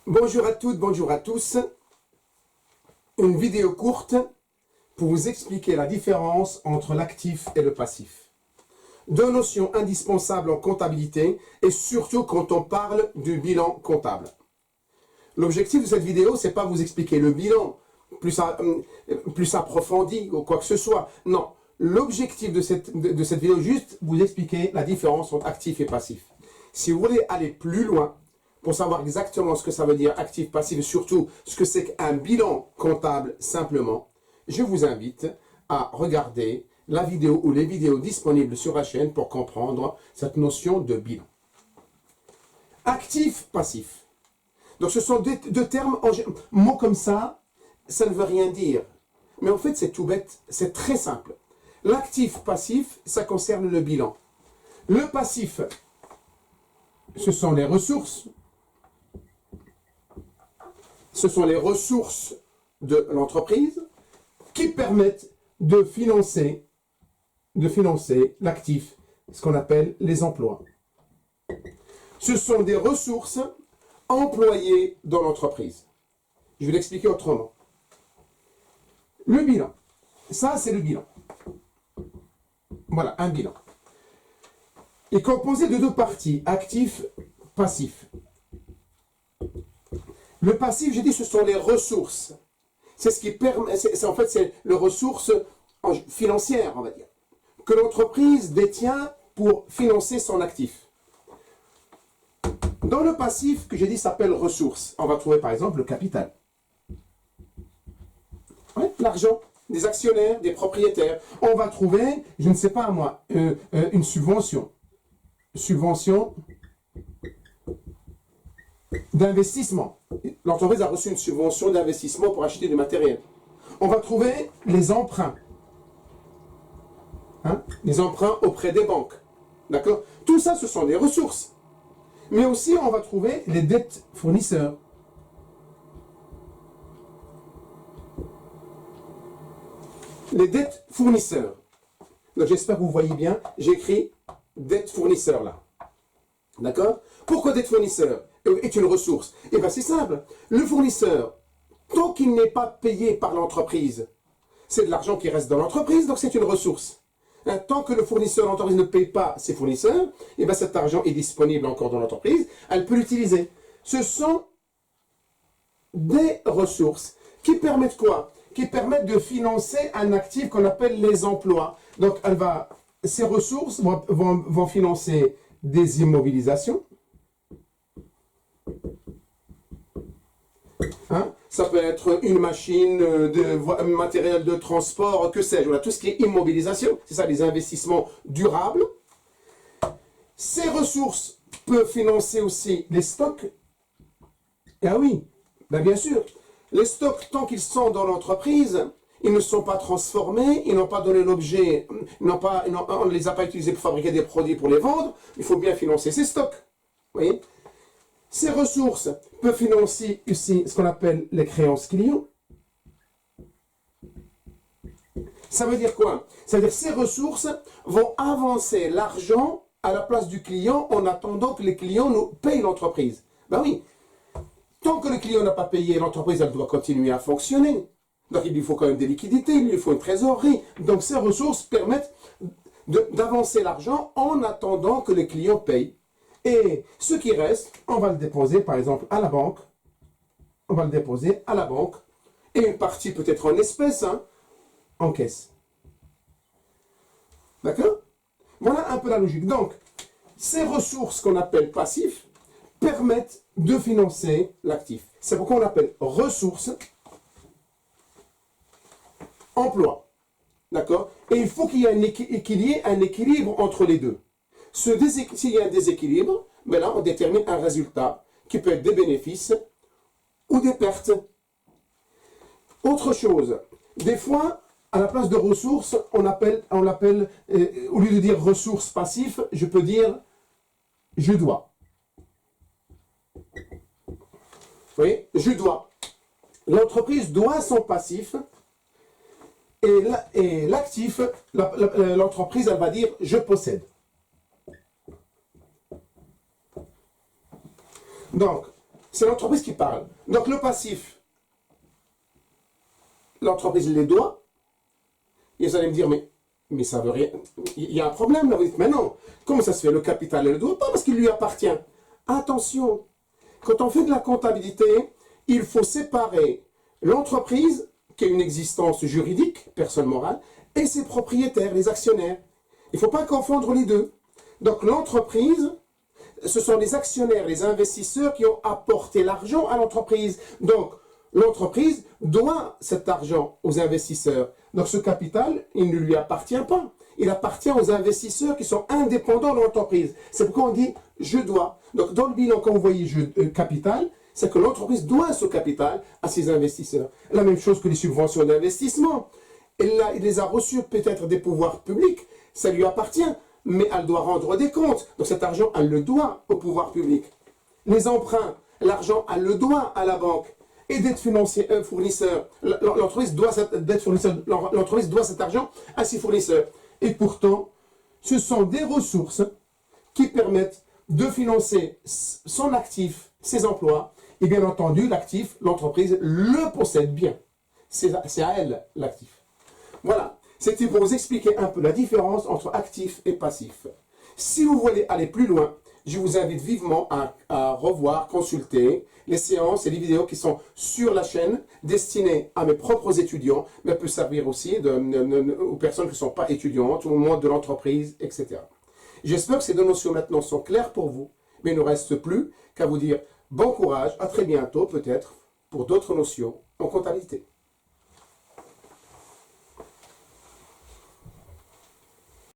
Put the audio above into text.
Bonjour à toutes, bonjour à tous. Une vidéo courte pour vous expliquer la différence entre l'actif et le passif. Deux notions indispensables en comptabilité et surtout quand on parle du bilan comptable. L'objectif de cette vidéo, c'est pas vous expliquer le bilan plus approfondi ou quoi que ce soit. Non, l'objectif de cette vidéo, juste vous expliquer la différence entre actif et passif. Si vous voulez aller plus loin, pour savoir exactement ce que ça veut dire actif, passif et surtout ce que c'est qu'un bilan comptable simplement, je vous invite à regarder la vidéo ou les vidéos disponibles sur la chaîne pour comprendre cette notion de bilan. Actif, passif. Donc ce sont deux termes, mots comme ça ne veut rien dire. Mais en fait c'est tout bête, c'est très simple. L'actif, passif, ça concerne le bilan. Le passif, ce sont les ressources. Ce sont les ressources de l'entreprise qui permettent de financer l'actif, ce qu'on appelle les emplois. Ce sont des ressources employées dans l'entreprise. Je vais l'expliquer autrement. Le bilan, ça c'est le bilan. Voilà, un bilan. Il est composé de deux parties, actif, passif. Le passif, j'ai dit, ce sont les ressources. C'est ce qui permet, en fait, c'est les ressources financières, on va dire, que l'entreprise détient pour financer son actif. Dans le passif, que j'ai dit, s'appelle ressources. On va trouver par exemple le capital. Ouais, l'argent des actionnaires, des propriétaires. On va trouver, je ne sais pas moi, une subvention. Subvention d'investissement. L'entreprise a reçu une subvention d'investissement pour acheter du matériel. On va trouver les emprunts. Les emprunts auprès des banques. D'accord? Tout ça, ce sont des ressources. Mais aussi, on va trouver les dettes fournisseurs. Les dettes fournisseurs. Donc, j'espère que vous voyez bien. J'ai écrit dettes fournisseurs là. D'accord? Pourquoi dette fournisseur est une ressource? Eh bien, c'est simple. Le fournisseur, tant qu'il n'est pas payé par l'entreprise, c'est de l'argent qui reste dans l'entreprise, donc c'est une ressource. Tant que le fournisseur, l'entreprise ne paye pas ses fournisseurs, eh bien cet argent est disponible encore dans l'entreprise, elle peut l'utiliser. Ce sont des ressources qui permettent quoi? Qui permettent de financer un actif qu'on appelle les emplois. Donc ces ressources vont financer des immobilisations. Ça peut être une machine, matériel de transport, que sais-je, voilà, tout ce qui est immobilisation, c'est ça, les investissements durables. Ces ressources peuvent financer aussi les stocks. Ah oui, ben bien sûr, les stocks, tant qu'ils sont dans l'entreprise, ils ne sont pas transformés, ils n'ont pas donné l'objet, on ne les a pas utilisés pour fabriquer des produits pour les vendre, il faut bien financer ces stocks. Vous voyez? Ces ressources peuvent financer aussi ce qu'on appelle les créances clients. Ça veut dire quoi? Ça veut dire que ces ressources vont avancer l'argent à la place du client en attendant que les clients nous payent l'entreprise. Ben oui, tant que le client n'a pas payé, l'entreprise elle doit continuer à fonctionner. Donc il lui faut quand même des liquidités, il lui faut une trésorerie. Donc ces ressources permettent d'avancer l'argent en attendant que les clients payent. Et ce qui reste, on va le déposer par exemple à la banque. On va le déposer à la banque. Et une partie peut-être en espèces, en caisse. D'accord? Voilà un peu la logique. Donc, ces ressources qu'on appelle passifs permettent de financer l'actif. C'est pourquoi on l'appelle ressources, emploi. D'accord? Et il faut qu'il y ait un équilibre entre les deux. S'il y a un déséquilibre, ben là, on détermine un résultat qui peut être des bénéfices ou des pertes. Autre chose, des fois, à la place de ressources, on l'appelle, au lieu de dire ressources passives, je peux dire je dois. Vous voyez, je dois. L'entreprise doit son passif et l'actif, l'entreprise, elle va dire je possède. Donc, C'est l'entreprise qui parle. Donc le passif, l'entreprise les doit. Et vous allez me dire, mais ça veut rien. Il y a un problème là. Vous dites, mais non, comment ça se fait? Le capital, elle ne le doit pas parce qu'il lui appartient. Attention, quand on fait de la comptabilité, il faut séparer l'entreprise, qui a une existence juridique, personne morale, et ses propriétaires, les actionnaires. Il ne faut pas confondre les deux. Donc l'entreprise, ce sont les actionnaires, les investisseurs qui ont apporté l'argent à l'entreprise. Donc l'entreprise doit cet argent aux investisseurs. Donc ce capital, il ne lui appartient pas. Il appartient aux investisseurs qui sont indépendants de l'entreprise. C'est pourquoi on dit « je dois ». Donc dans le bilan, quand vous voyez capital, c'est que l'entreprise doit ce capital à ses investisseurs. La même chose que les subventions d'investissement. Elle les a reçues peut-être des pouvoirs publics, ça lui appartient, mais elle doit rendre des comptes. Donc cet argent, elle le doit au pouvoir public. Les emprunts, l'argent, elle le doit à la banque. Et d'être fournisseur, l'entreprise doit cet argent à ses fournisseurs. Et pourtant, ce sont des ressources qui permettent de financer son actif, ses emplois, et bien entendu, l'actif, l'entreprise le possède bien. C'est à elle, l'actif. Voilà, c'était pour vous expliquer un peu la différence entre actif et passif. Si vous voulez aller plus loin, je vous invite vivement à revoir, consulter les séances et les vidéos qui sont sur la chaîne, destinées à mes propres étudiants, mais peuvent servir aussi aux personnes qui ne sont pas étudiantes, au monde de l'entreprise, etc. J'espère que ces deux notions maintenant sont claires pour vous, mais il ne reste plus qu'à vous dire bon courage, à très bientôt peut-être, pour d'autres notions en comptabilité.